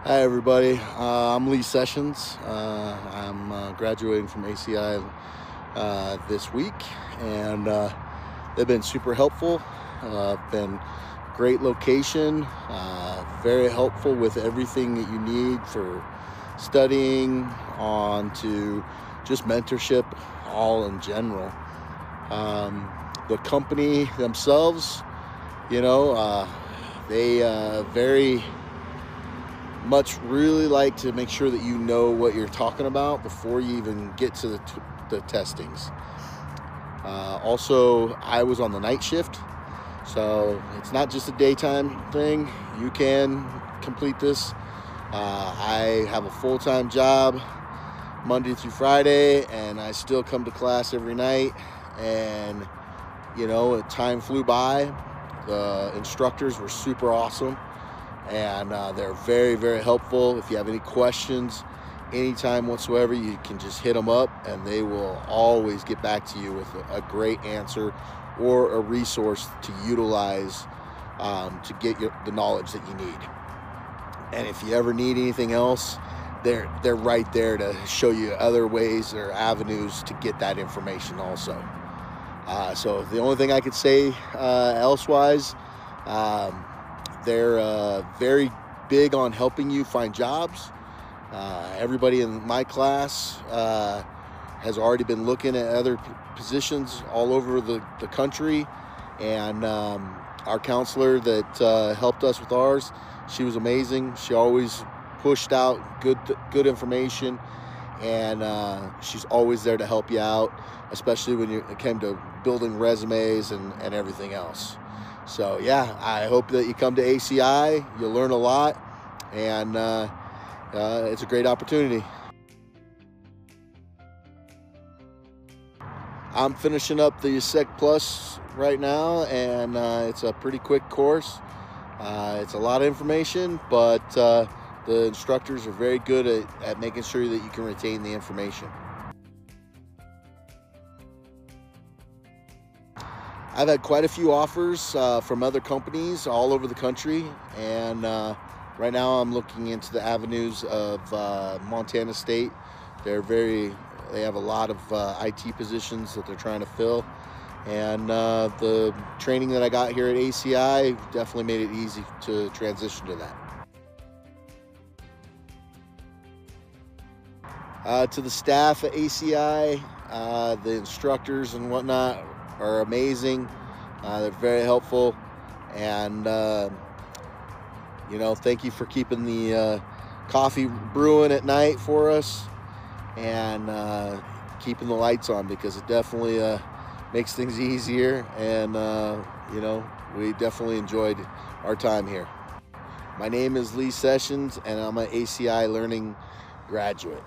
Hi everybody, I'm Lee Sessions. I'm graduating from ACI this week, and they've been super helpful. Been great location, very helpful with everything that you need for studying, on to just mentorship, all in general. The company themselves, they very much really like to make sure that you know what you're talking about before you even get to the testings. Also, I was on the night shift, so it's not just a daytime thing. You can complete this. I have a full-time job Monday through Friday, and I still come to class every night, and time flew by. The instructors were super awesome, and they're very, very helpful. If you have any questions anytime whatsoever, you can just hit them up, and they will always get back to you with a great answer or a resource to utilize to get the knowledge that you need. And if you ever need anything else, they're right there to show you other ways or avenues to get that information also. So the only thing I could say elsewise, they're very big on helping you find jobs. Everybody in my class has already been looking at other positions all over the country, and our counselor that helped us with ours, she was amazing. She always pushed out good information, and she's always there to help you out, especially when it came to building resumes and everything else. So yeah, I hope that you come to ACI. You'll learn a lot, and it's a great opportunity. I'm finishing up the Sec Plus right now, and it's a pretty quick course. It's a lot of information, but the instructors are very good at making sure that you can retain the information. I've had quite a few offers from other companies all over the country, and right now I'm looking into the avenues of Montana State. They have a lot of IT positions that they're trying to fill, and the training that I got here at ACI definitely made it easy to transition to that. To the staff at ACI, the instructors and whatnot are amazing. They're very helpful, and thank you for keeping the coffee brewing at night for us, and keeping the lights on, because it definitely makes things easier, and we definitely enjoyed our time here. My name is Lee Sessions, and I'm an ACI Learning graduate.